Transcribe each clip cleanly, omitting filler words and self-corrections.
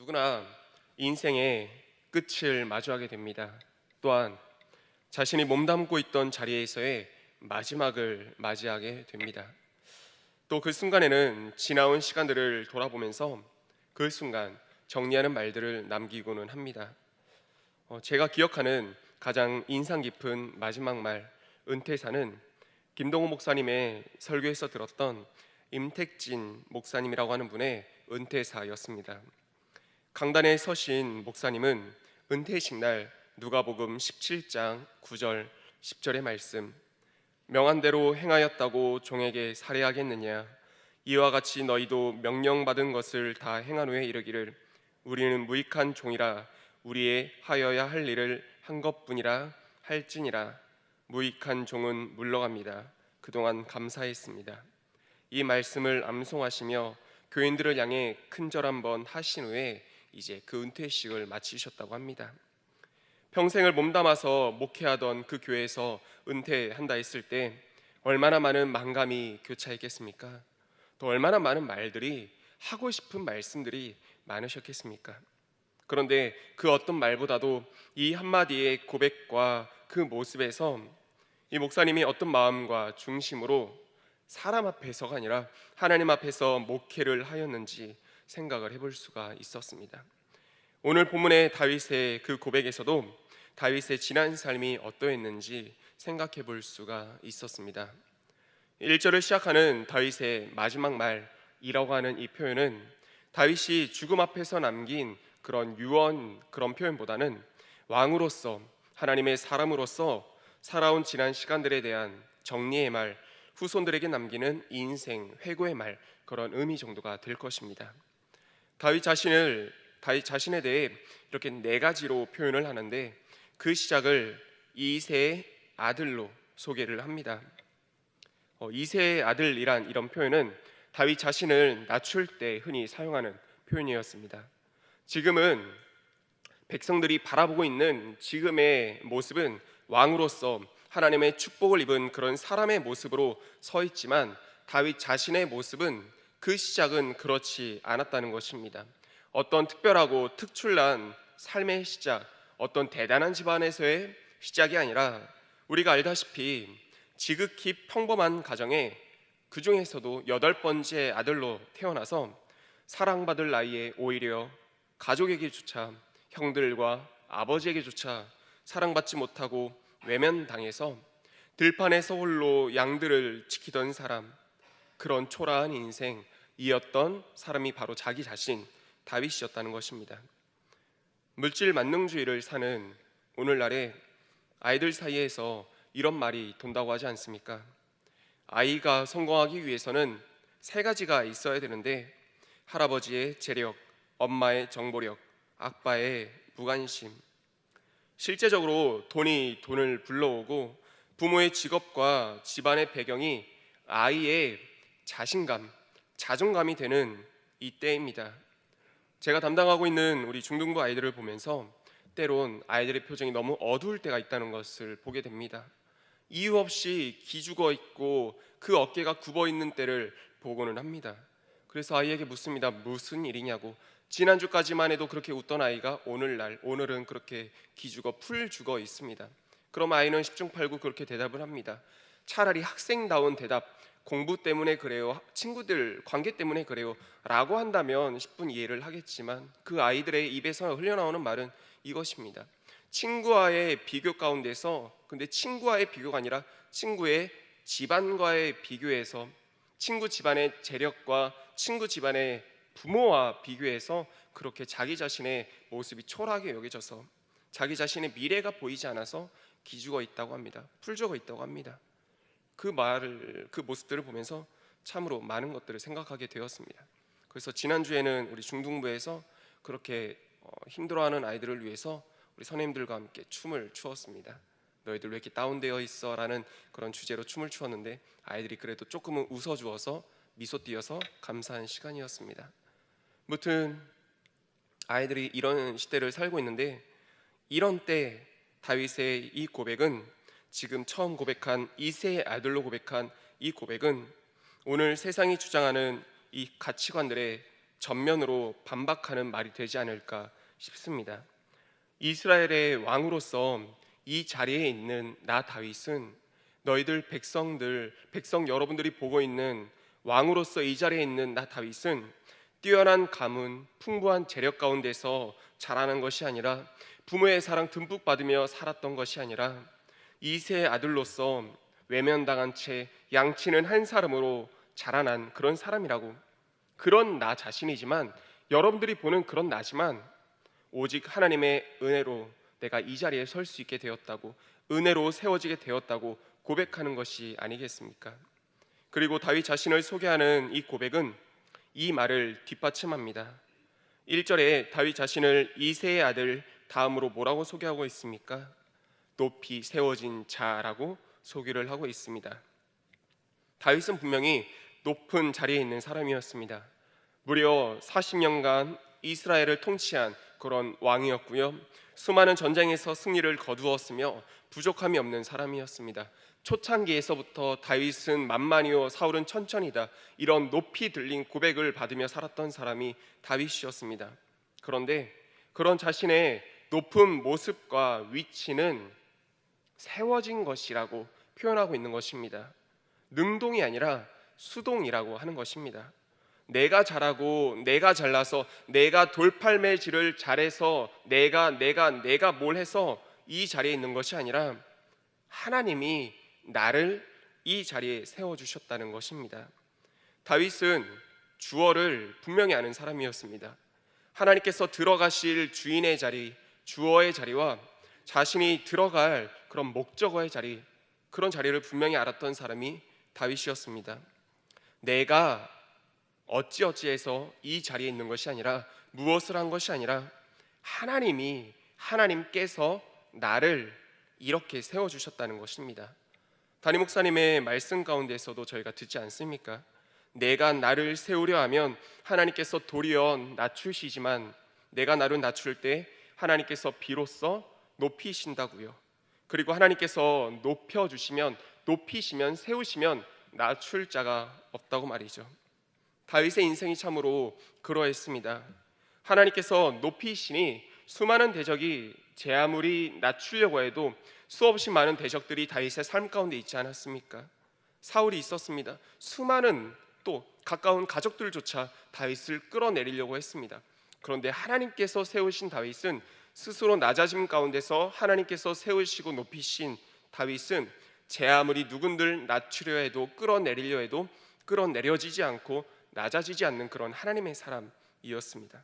누구나 인생의 끝을 마주하게 됩니다. 또한 자신이 몸담고 있던 자리에서의 마지막을 맞이하게 됩니다. 또 그 순간에는 지나온 시간들을 돌아보면서 그 순간 정리하는 말들을 남기고는 합니다. 제가 기억하는 가장 인상 깊은 마지막 말, 은퇴사는 김동호 목사님의 설교에서 들었던 임택진 목사님이라고 하는 분의 은퇴사였습니다. 강단에 서신 목사님은 은퇴식 날 누가복음 17장 9절 10절의 말씀, 명한 대로 행하였다고 종에게 살해하겠느냐, 이와 같이 너희도 명령받은 것을 다 행한 후에 이르기를 우리는 무익한 종이라 우리의 하여야 할 일을 한 것뿐이라 할지니라. 무익한 종은 물러갑니다. 그동안 감사했습니다. 이 말씀을 암송하시며 교인들을 향해 큰절 한번 하신 후에 이제 그 은퇴식을 마치셨다고 합니다. 평생을 몸담아서 목회하던 그 교회에서 은퇴한다 했을 때 얼마나 많은 만감이 교차했겠습니까? 또 얼마나 많은 말들이, 하고 싶은 말씀들이 많으셨겠습니까? 그런데 그 어떤 말보다도 이 한마디의 고백과 그 모습에서 이 목사님이 어떤 마음과 중심으로 사람 앞에서가 아니라 하나님 앞에서 목회를 하였는지 생각을 해볼 수가 있었습니다. 오늘 본문의 다윗의 그 고백에서도 다윗의 지난 삶이 어떠했는지 생각해 볼 수가 있었습니다. 1절을 시작하는 다윗의 마지막 말이라고 하는 이 표현은 다윗이 죽음 앞에서 남긴 그런 유언, 그런 표현보다는 왕으로서, 하나님의 사람으로서 살아온 지난 시간들에 대한 정리의 말, 후손들에게 남기는 인생 회고의 말, 그런 의미 정도가 될 것입니다. 다윗 자신에 대해 이렇게 네 가지로 표현을 하는데 그 시작을 이새의 아들로 소개를 합니다. 이새의 아들이란 이런 표현은 다윗 자신을 낮출 때 흔히 사용하는 표현이었습니다. 지금은 백성들이 바라보고 있는 지금의 모습은 왕으로서 하나님의 축복을 입은 그런 사람의 모습으로 서 있지만 다윗 자신의 모습은, 그 시작은 그렇지 않았다는 것입니다. 어떤 특별하고 특출난 삶의 시작, 어떤 대단한 집안에서의 시작이 아니라 우리가 알다시피 지극히 평범한 가정에 그 중에서도 8번째 아들로 태어나서 사랑받을 나이에 오히려 가족에게조차, 형들과 아버지에게조차 사랑받지 못하고 외면당해서 들판에서 홀로 양들을 지키던 사람, 그런 초라한 인생이었던 사람이 바로 자기 자신 다윗이었다는 것입니다. 물질 만능주의를 사는 오늘날에 아이들 사이에서 이런 말이 돈다고 하지 않습니까? 아이가 성공하기 위해서는 3가지가 있어야 되는데 할아버지의 재력, 엄마의 정보력, 아빠의 무관심. 실제적으로 돈이 돈을 불러오고 부모의 직업과 집안의 배경이 아이의 자신감, 자존감이 되는 이때입니다. 제가 담당하고 있는 우리 중등부 아이들을 보면서 때론 아이들의 표정이 너무 어두울 때가 있다는 것을 보게 됩니다. 이유 없이 기죽어 있고 그 어깨가 굽어 있는 때를 보고는 합니다. 그래서 아이에게 묻습니다. 무슨 일이냐고. 지난주까지만 해도 그렇게 웃던 아이가 오늘은 그렇게 기죽어 풀 죽어 있습니다. 그럼 아이는 10중 8구 그렇게 대답을 합니다. 차라리 학생다운 대답, 공부 때문에 그래요, 친구들 관계 때문에 그래요 라고 한다면 10분 이해를 하겠지만 그 아이들의 입에서 흘러나오는 말은 이것입니다. 친구와의 비교 가운데서, 근데 친구와의 비교가 아니라 친구의 집안과의 비교에서, 친구 집안의 재력과 친구 집안의 부모와 비교해서 그렇게 자기 자신의 모습이 초라하게 여겨져서 자기 자신의 미래가 보이지 않아서 기죽어 있다고 합니다. 풀죽어 있다고 합니다. 그 모습들을 보면서 참으로 많은 것들을 생각하게 되었습니다. 그래서 지난주에는 우리 중등부에서 그렇게 힘들어하는 아이들을 위해서 우리 선생님들과 함께 춤을 추었습니다. 너희들 왜 이렇게 다운되어 있어? 라는 그런 주제로 춤을 추었는데 아이들이 그래도 조금은 웃어주어서 미소 띄어서 감사한 시간이었습니다. 무튼 아이들이 이런 시대를 살고 있는데, 이런 때 다윗의 이 고백은, 지금 처음 고백한 이새의 아들로 고백한 이 고백은 오늘 세상이 주장하는 이 가치관들의 전면으로 반박하는 말이 되지 않을까 싶습니다. 이스라엘의 왕으로서 이 자리에 있는 나 다윗은 너희들 백성 여러분들이 보고 있는 왕으로서 이 자리에 있는 나 다윗은 뛰어난 가문, 풍부한 재력 가운데서 자라는 것이 아니라 부모의 사랑 듬뿍 받으며 살았던 것이 아니라 이세의 아들로서 외면당한 채 양치는 한 사람으로 자라난 그런 사람이라고, 그런 나 자신이지만, 여러분들이 보는 그런 나지만 오직 하나님의 은혜로 내가 이 자리에 설 수 있게 되었다고, 은혜로 세워지게 되었다고 고백하는 것이 아니겠습니까? 그리고 다윗 자신을 소개하는 이 고백은 이 말을 뒷받침합니다. 1절에 다윗 자신을 이새의 아들 다음으로 뭐라고 소개하고 있습니까? 높이 세워진 자라고 소개를 하고 있습니다. 다윗은 분명히 높은 자리에 있는 사람이었습니다. 무려 40년간 이스라엘을 통치한 그런 왕이었고요, 수많은 전쟁에서 승리를 거두었으며 부족함이 없는 사람이었습니다. 초창기에서부터 다윗은 만만이요 사울은 천천히다, 이런 높이 들린 고백을 받으며 살았던 사람이 다윗이었습니다. 그런데 그런 자신의 높은 모습과 위치는 세워진 것이라고 표현하고 있는 것입니다. 능동이 아니라 수동이라고 하는 것입니다. 내가 잘하고 내가 잘나서 내가 돌팔매질을 잘해서 내가 뭘 해서 이 자리에 있는 것이 아니라 하나님이 나를 이 자리에 세워주셨다는 것입니다. 다윗은 주어를 분명히 아는 사람이었습니다. 하나님께서 들어가실 주인의 자리, 주어의 자리와 자신이 들어갈 그런 목적어의 자리, 그런 자리를 분명히 알았던 사람이 다윗이었습니다. 내가 어찌어찌해서 이 자리에 있는 것이 아니라, 무엇을 한 것이 아니라 하나님께서 나를 이렇게 세워주셨다는 것입니다. 담임 목사님의 말씀 가운데서도 저희가 듣지 않습니까? 내가 나를 세우려 하면 하나님께서 도리어 낮추시지만 내가 나를 낮출 때 하나님께서 비로소 높이신다고요. 그리고 하나님께서 높이시면 세우시면 낮출 자가 없다고 말이죠. 다윗의 인생이 참으로 그러했습니다. 하나님께서 높이시니 수많은 대적이 제 아무리 낮추려고 해도 수없이 많은 대적들이 다윗의 삶 가운데 있지 않았습니까? 사울이 있었습니다. 수많은 또 가까운 가족들조차 다윗을 끌어내리려고 했습니다. 그런데 하나님께서 세우신 다윗은, 스스로 낮아짐 가운데서 하나님께서 세우시고 높이신 다윗은 제 아무리 누군들 낮추려 해도 끌어내리려 해도 끌어내려지지 않고 낮아지지 않는 그런 하나님의 사람이었습니다.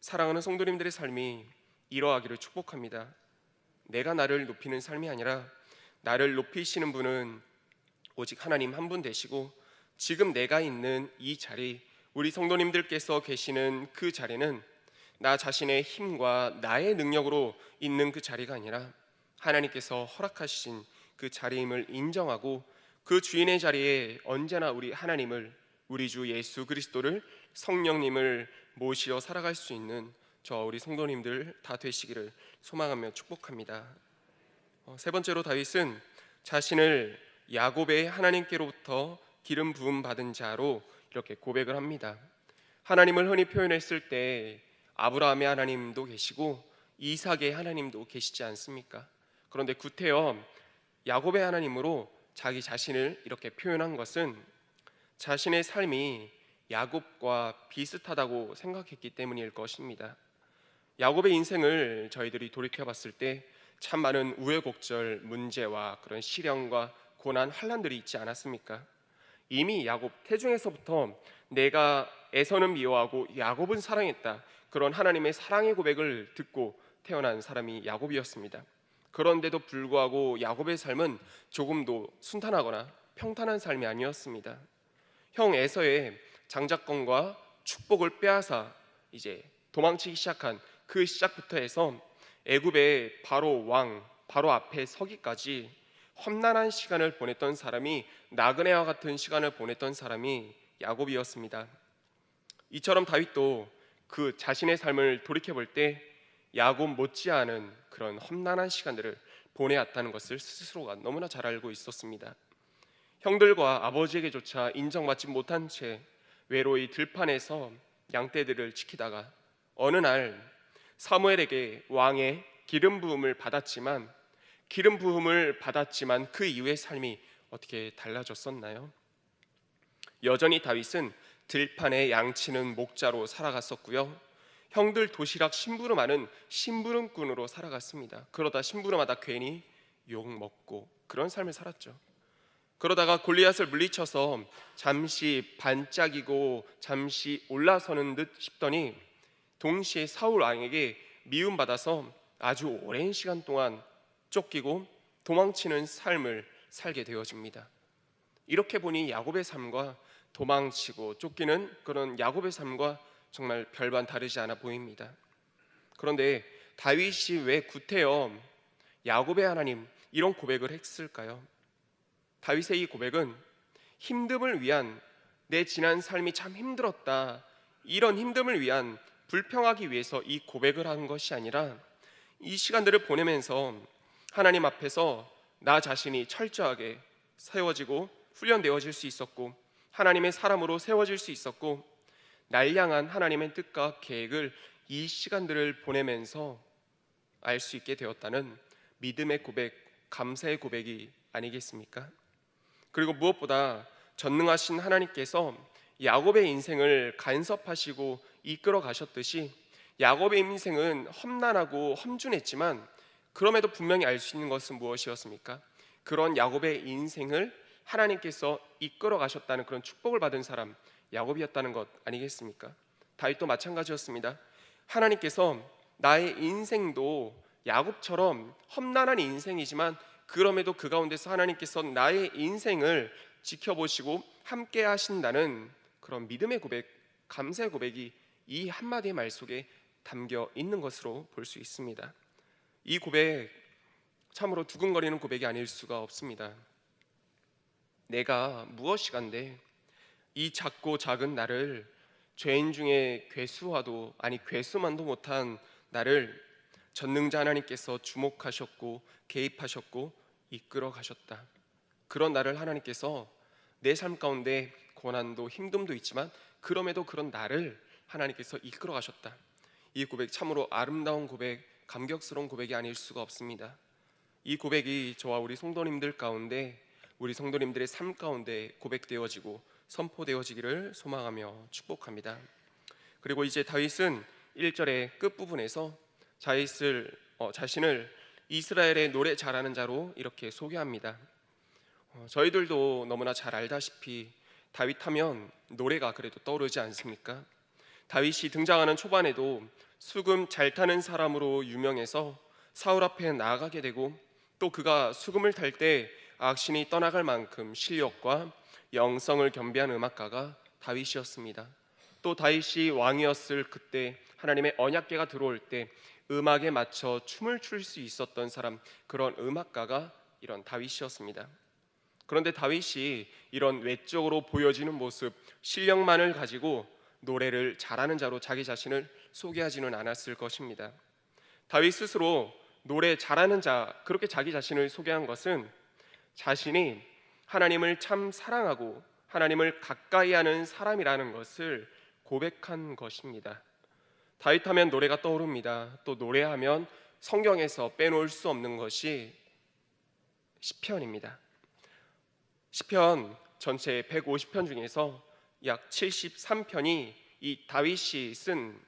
사랑하는 성도님들의 삶이 이러하기를 축복합니다. 내가 나를 높이는 삶이 아니라 나를 높이시는 분은 오직 하나님 한 분 되시고, 지금 내가 있는 이 자리, 우리 성도님들께서 계시는 그 자리는 나 자신의 힘과 나의 능력으로 있는 그 자리가 아니라 하나님께서 허락하신 그 자리임을 인정하고, 그 주인의 자리에 언제나 우리 하나님을, 우리 주 예수 그리스도를, 성령님을 모시어 살아갈 수 있는 저 우리 성도님들 다 되시기를 소망하며 축복합니다. 세 번째로 다윗은 자신을 야곱의 하나님께로부터 기름 부음 받은 자로 이렇게 고백을 합니다. 하나님을 흔히 표현했을 때 아브라함의 하나님도 계시고 이삭의 하나님도 계시지 않습니까? 그런데 구태여 야곱의 하나님으로 자기 자신을 이렇게 표현한 것은 자신의 삶이 야곱과 비슷하다고 생각했기 때문일 것입니다. 야곱의 인생을 저희들이 돌이켜봤을 때 참 많은 우여곡절, 문제와 그런 시련과 고난, 환난들이 있지 않았습니까? 이미 야곱 태중에서부터 내가 에서는 미워하고 야곱은 사랑했다, 그런 하나님의 사랑의 고백을 듣고 태어난 사람이 야곱이었습니다. 그런데도 불구하고 야곱의 삶은 조금도 순탄하거나 평탄한 삶이 아니었습니다. 형 에서의 장자권과 축복을 빼앗아 이제 도망치기 시작한 그 시작부터 해서 애굽의 바로 앞에 서기까지 험난한 시간을 보냈던 사람이, 나그네와 같은 시간을 보냈던 사람이 야곱이었습니다. 이처럼 다윗도 그 자신의 삶을 돌이켜볼 때 야곱 못지않은 그런 험난한 시간들을 보내왔다는 것을 스스로가 너무나 잘 알고 있었습니다. 형들과 아버지에게조차 인정받지 못한 채 외로이 들판에서 양떼들을 지키다가 어느 날 사무엘에게 왕의 기름 부음을 받았지만 그 이후의 삶이 어떻게 달라졌었나요? 여전히 다윗은 들판에 양치는 목자로 살아갔었고요. 형들 도시락 심부름하는 심부름꾼으로 살아갔습니다. 그러다 심부름하다 괜히 욕 먹고 그런 삶을 살았죠. 그러다가 골리앗을 물리쳐서 잠시 반짝이고 잠시 올라서는 듯 싶더니 동시에 사울 왕에게 미움받아서 아주 오랜 시간 동안 쫓기고 도망치는 삶을 살게 되어집니다. 이렇게 보니 야곱의 삶과 도망치고 쫓기는 그런 야곱의 삶과 정말 별반 다르지 않아 보입니다. 그런데 다윗이 왜 구태여 야곱의 하나님 이런 고백을 했을까요? 다윗의 이 고백은 힘듦을 위한, 내 지난 삶이 참 힘들었다, 이런 힘듦을 위한, 불평하기 위해서 이 고백을 한 것이 아니라 이 시간들을 보내면서 하나님 앞에서 나 자신이 철저하게 세워지고 훈련되어질 수 있었고 하나님의 사람으로 세워질 수 있었고 날 향한 하나님의 뜻과 계획을 이 시간들을 보내면서 알 수 있게 되었다는 믿음의 고백, 감사의 고백이 아니겠습니까? 그리고 무엇보다 전능하신 하나님께서 야곱의 인생을 간섭하시고 이끌어 가셨듯이 야곱의 인생은 험난하고 험준했지만 그럼에도 분명히 알 수 있는 것은 무엇이었습니까? 그런 야곱의 인생을 하나님께서 이끌어 가셨다는 그런 축복을 받은 사람, 야곱이었다는 것 아니겠습니까? 다윗도 마찬가지였습니다. 하나님께서 나의 인생도 야곱처럼 험난한 인생이지만 그럼에도 그 가운데서 하나님께서 나의 인생을 지켜보시고 함께 하신다는 그런 믿음의 고백, 감사의 고백이 이 한마디의 말 속에 담겨 있는 것으로 볼 수 있습니다. 이 고백 참으로 두근거리는 고백이 아닐 수가 없습니다. 내가 무엇이간데 이 작고 작은 나를, 죄인 중에 괴수만도 못한 나를 전능자 하나님께서 주목하셨고 개입하셨고 이끌어 가셨다. 그런 나를 하나님께서 내 삶 가운데 고난도 힘듦도 있지만 그럼에도 그런 나를 하나님께서 이끌어 가셨다. 이 고백 참으로 아름다운 고백, 감격스러운 고백이 아닐 수가 없습니다. 이 고백이 저와 우리 성도님들 가운데, 우리 성도님들의 삶 가운데 고백되어지고 선포되어지기를 소망하며 축복합니다. 그리고 이제 다윗은 1절의 끝부분에서 자신을 이스라엘의 노래 잘하는 자로 이렇게 소개합니다. 저희들도 너무나 잘 알다시피 다윗 하면 노래가 그래도 떠오르지 않습니까? 다윗이 등장하는 초반에도 수금 잘 타는 사람으로 유명해서 사울 앞에 나아가게 되고 또 그가 수금을 탈 때 악신이 떠나갈 만큼 실력과 영성을 겸비한 음악가가 다윗이었습니다. 또 다윗이 왕이었을 그때 하나님의 언약궤가 들어올 때 음악에 맞춰 춤을 출 수 있었던 사람, 그런 음악가가 이런 다윗이었습니다. 그런데 다윗이 이런 외적으로 보여지는 모습, 실력만을 가지고 노래를 잘하는 자로 자기 자신을 소개하지는 않았을 것입니다. 다윗 스스로 노래 잘하는 자, 그렇게 자기 자신을 소개한 것은 자신이 하나님을 참 사랑하고 하나님을 가까이 하는 사람이라는 것을 고백한 것입니다. 다윗 하면 노래가 떠오릅니다. 또 노래하면 성경에서 빼놓을 수 없는 것이 시편입니다. 시편 전체 150편 중에서 약 73편이 이 다윗이 쓴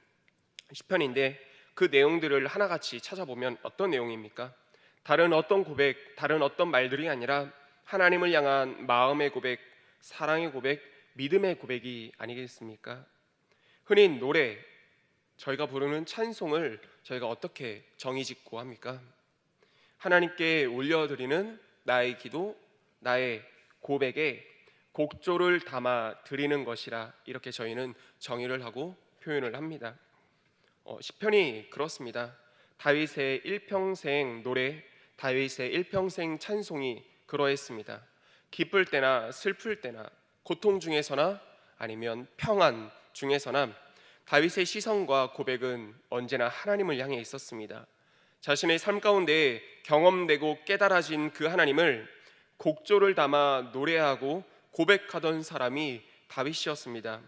시편인데 그 내용들을 하나같이 찾아보면 어떤 내용입니까? 다른 어떤 고백, 다른 어떤 말들이 아니라 하나님을 향한 마음의 고백, 사랑의 고백, 믿음의 고백이 아니겠습니까? 흔히 노래, 저희가 부르는 찬송을 저희가 어떻게 정의짓고 합니까? 하나님께 올려드리는 나의 기도, 나의 고백에 곡조를 담아 드리는 것이라, 이렇게 저희는 정의를 하고 표현을 합니다. 시편이 그렇습니다. 다윗의 일평생 노래, 다윗의 일평생 찬송이 그러했습니다. 기쁠 때나 슬플 때나 고통 중에서나 아니면 평안 중에서나 다윗의 시선과 고백은 언제나 하나님을 향해 있었습니다. 자신의 삶 가운데 경험되고 깨달아진 그 하나님을 곡조를 담아 노래하고 고백하던 사람이 다윗이었습니다.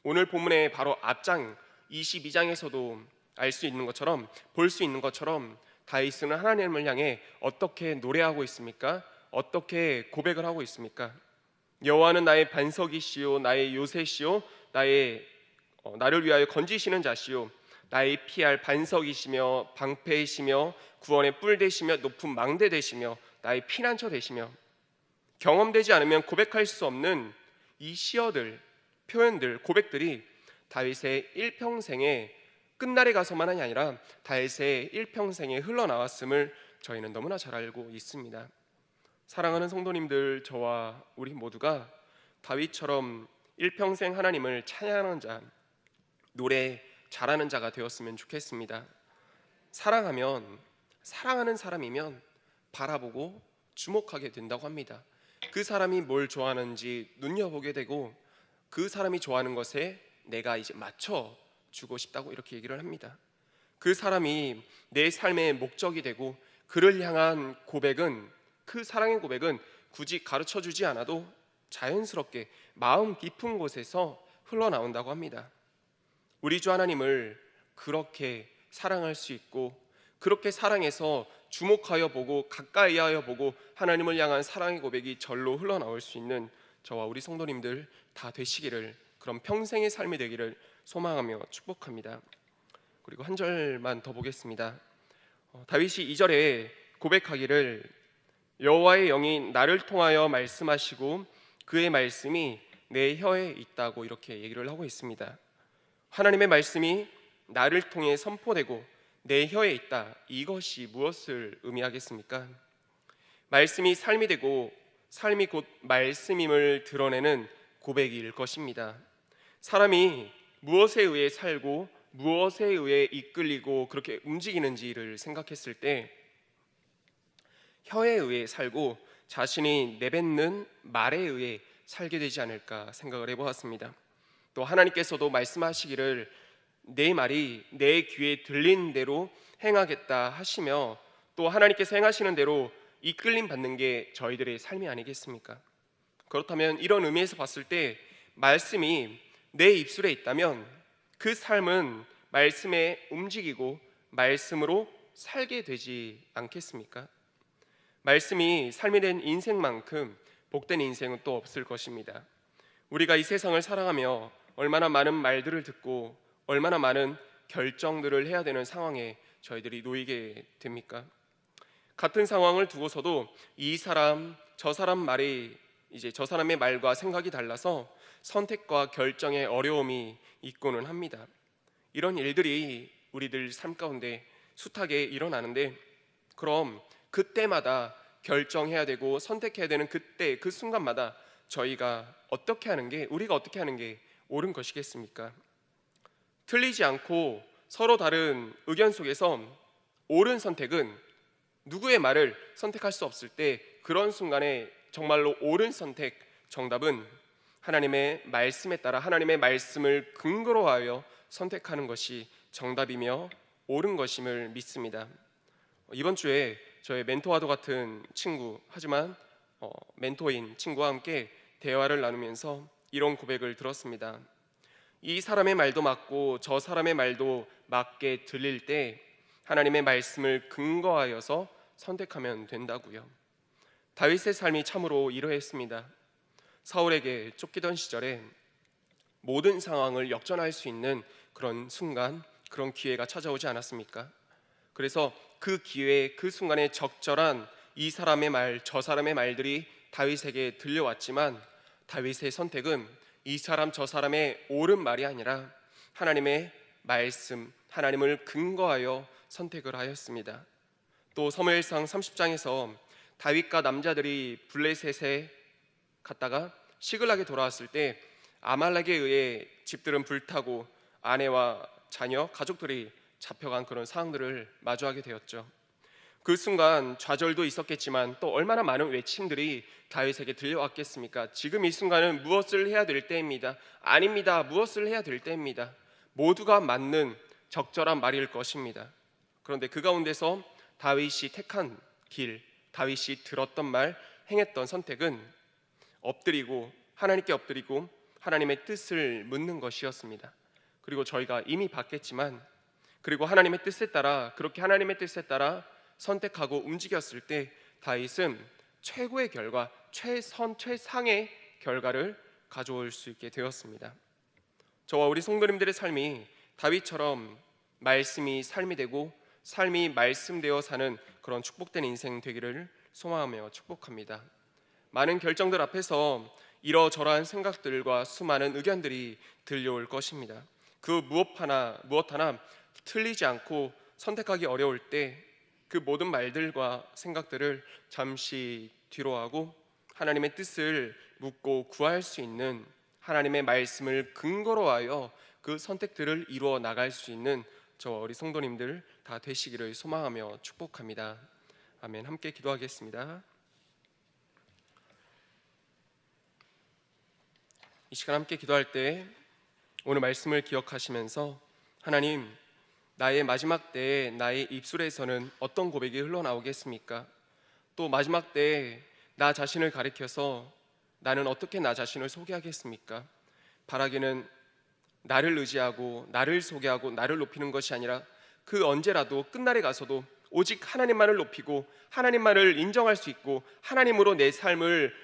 오늘 본문의 바로 앞장 22장에서도 알 수 있는 것처럼, 볼 수 있는 것처럼 다윗은 하나님을 향해 어떻게 노래하고 있습니까? 어떻게 고백을 하고 있습니까? 여호와는 나의 반석이시요 나의 요새시요 나를 위하여 건지시는 자시요 나의 피할 반석이시며 방패이시며 구원의 뿔 되시며 높은 망대 되시며 나의 피난처 되시며, 경험되지 않으면 고백할 수 없는 이 시어들, 표현들, 고백들이 다윗의 일평생의 끝날에 가서만이 아니라 다윗의 일평생에 흘러나왔음을 저희는 너무나 잘 알고 있습니다. 사랑하는 성도님들, 저와 우리 모두가 다윗처럼 일평생 하나님을 찬양하는 자, 노래 잘하는 자가 되었으면 좋겠습니다. 사랑하는 사람이면 바라보고 주목하게 된다고 합니다. 그 사람이 뭘 좋아하는지 눈여보게 되고 그 사람이 좋아하는 것에 내가 이제 맞춰 주고 싶다고 이렇게 얘기를 합니다. 그 사람이 내 삶의 목적이 되고 그를 향한 고백은, 그 사랑의 고백은 굳이 가르쳐 주지 않아도 자연스럽게 마음 깊은 곳에서 흘러나온다고 합니다. 우리 주 하나님을 그렇게 사랑할 수 있고, 그렇게 사랑해서 주목하여 보고 가까이 하여 보고 하나님을 향한 사랑의 고백이 절로 흘러나올 수 있는 저와 우리 성도님들 다 되시기를, 그런 평생의 삶이 되기를 소망하며 축복합니다. 그리고 한 절만 더 보겠습니다. 다윗이 2절에 고백하기를 여호와의 영이 나를 통하여 말씀하시고 그의 말씀이 내 혀에 있다고 이렇게 얘기를 하고 있습니다. 하나님의 말씀이 나를 통해 선포되고 내 혀에 있다, 이것이 무엇을 의미하겠습니까? 말씀이 삶이 되고 삶이 곧 말씀임을 드러내는 고백일 것입니다. 사람이 무엇에 의해 살고 무엇에 의해 이끌리고 그렇게 움직이는지를 생각했을 때 혀에 의해 살고 자신이 내뱉는 말에 의해 살게 되지 않을까 생각을 해보았습니다. 또 하나님께서도 말씀하시기를 내 말이 내 귀에 들리는 대로 행하겠다 하시며, 또 하나님께서 행하시는 대로 이끌림 받는 게 저희들의 삶이 아니겠습니까? 그렇다면 이런 의미에서 봤을 때 말씀이 내 입술에 있다면 그 삶은 말씀에 움직이고 말씀으로 살게 되지 않겠습니까? 말씀이 삶이 된 인생만큼 복된 인생은 또 없을 것입니다. 우리가 이 세상을 살아가며 얼마나 많은 말들을 듣고 얼마나 많은 결정들을 해야 되는 상황에 저희들이 놓이게 됩니까? 같은 상황을 두고서도 이 사람 저 사람 말이 이제 저 사람의 말과 생각이 달라서 선택과 결정의 어려움이 있고는 합니다. 이런 일들이 우리들 삶 가운데 숱하게 일어나는데, 그럼 그때마다 결정해야 되고 선택해야 되는 그때 그 순간마다 우리가 어떻게 하는 게 옳은 것이겠습니까? 틀리지 않고 서로 다른 의견 속에서 옳은 선택은, 누구의 말을 선택할 수 없을 때 그런 순간에 정말로 옳은 선택, 정답은 하나님의 말씀에 따라 하나님의 말씀을 근거로 하여 선택하는 것이 정답이며 옳은 것임을 믿습니다. 이번 주에 저의 멘토와도 같은 친구, 하지만 멘토인 친구와 함께 대화를 나누면서 이런 고백을 들었습니다. 이 사람의 말도 맞고 저 사람의 말도 맞게 들릴 때 하나님의 말씀을 근거하여서 선택하면 된다고요. 다윗의 삶이 참으로 이러했습니다. 사울에게 쫓기던 시절에 모든 상황을 역전할 수 있는 그런 순간, 그런 기회가 찾아오지 않았습니까? 그래서 그 기회, 그 순간에 적절한 이 사람의 말, 저 사람의 말들이 다윗에게 들려왔지만 다윗의 선택은 이 사람 저 사람의 옳은 말이 아니라 하나님의 말씀, 하나님을 근거하여 선택을 하였습니다. 또 사무엘상 30장에서 다윗과 남자들이 블레셋에 갔다가 시글락에 돌아왔을 때 아말렉에 의해 집들은 불타고 아내와 자녀, 가족들이 잡혀간 그런 상황들을 마주하게 되었죠. 그 순간 좌절도 있었겠지만 또 얼마나 많은 외침들이 다윗에게 들려왔겠습니까? 지금 이 순간은 무엇을 해야 될 때입니다. 아닙니다. 무엇을 해야 될 때입니다. 모두가 맞는 적절한 말일 것입니다. 그런데 그 가운데서 다윗이 택한 길, 다윗이 들었던 말, 행했던 선택은 하나님께 엎드리고 하나님의 뜻을 묻는 것이었습니다. 그리고 저희가 이미 봤겠지만, 그리고 하나님의 뜻에 따라, 그렇게 하나님의 뜻에 따라 선택하고 움직였을 때 다윗은 최고의 결과, 최상의 결과를 가져올 수 있게 되었습니다. 저와 우리 성도님들의 삶이 다윗처럼 말씀이 삶이 되고 삶이 말씀되어 사는 그런 축복된 인생 되기를 소망하며 축복합니다. 많은 결정들 앞에서 이러저러한 생각들과 수많은 의견들이 들려올 것입니다. 그 무엇 하나 틀리지 않고 선택하기 어려울 때 그 모든 말들과 생각들을 잠시 뒤로 하고 하나님의 뜻을 묻고 구할 수 있는, 하나님의 말씀을 근거로 하여 그 선택들을 이루어 나갈 수 있는 저와 우리 성도님들 다 되시기를 소망하며 축복합니다. 아멘. 함께 기도하겠습니다. 이 시간 함께 기도할 때 오늘 말씀을 기억하시면서, 하나님, 나의 마지막 때에 나의 입술에서는 어떤 고백이 흘러나오겠습니까? 또 마지막 때에 나 자신을 가리켜서 나는 어떻게 나 자신을 소개하겠습니까? 바라기는 나를 의지하고 나를 소개하고 나를 높이는 것이 아니라 그 언제라도 끝날에 가서도 오직 하나님만을 높이고 하나님만을 인정할 수 있고 하나님으로 내 삶을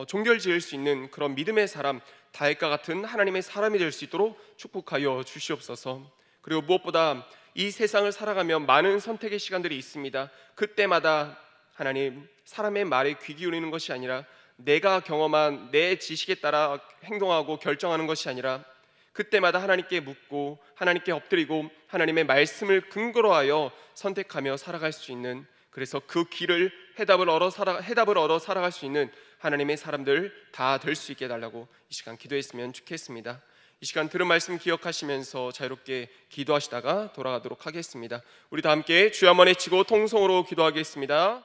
종결지을 수 있는 그런 믿음의 사람, 다윗과 같은 하나님의 사람이 될 수 있도록 축복하여 주시옵소서. 그리고 무엇보다 이 세상을 살아가면 많은 선택의 시간들이 있습니다. 그때마다 하나님, 사람의 말에 귀 기울이는 것이 아니라 내가 경험한 내 지식에 따라 행동하고 결정하는 것이 아니라 그때마다 하나님께 묻고 하나님께 엎드리고 하나님의 말씀을 근거로 하여 선택하며 살아갈 수 있는, 그래서 그 길을 해답을 얻어 살아갈 수 있는 하나님의 사람들 다 될 수 있게 해달라고 이 시간 기도했으면 좋겠습니다. 이 시간 들은 말씀 기억하시면서 자유롭게 기도하시다가 돌아가도록 하겠습니다. 우리 다 함께 주여 한번 외치고 통성으로 기도하겠습니다.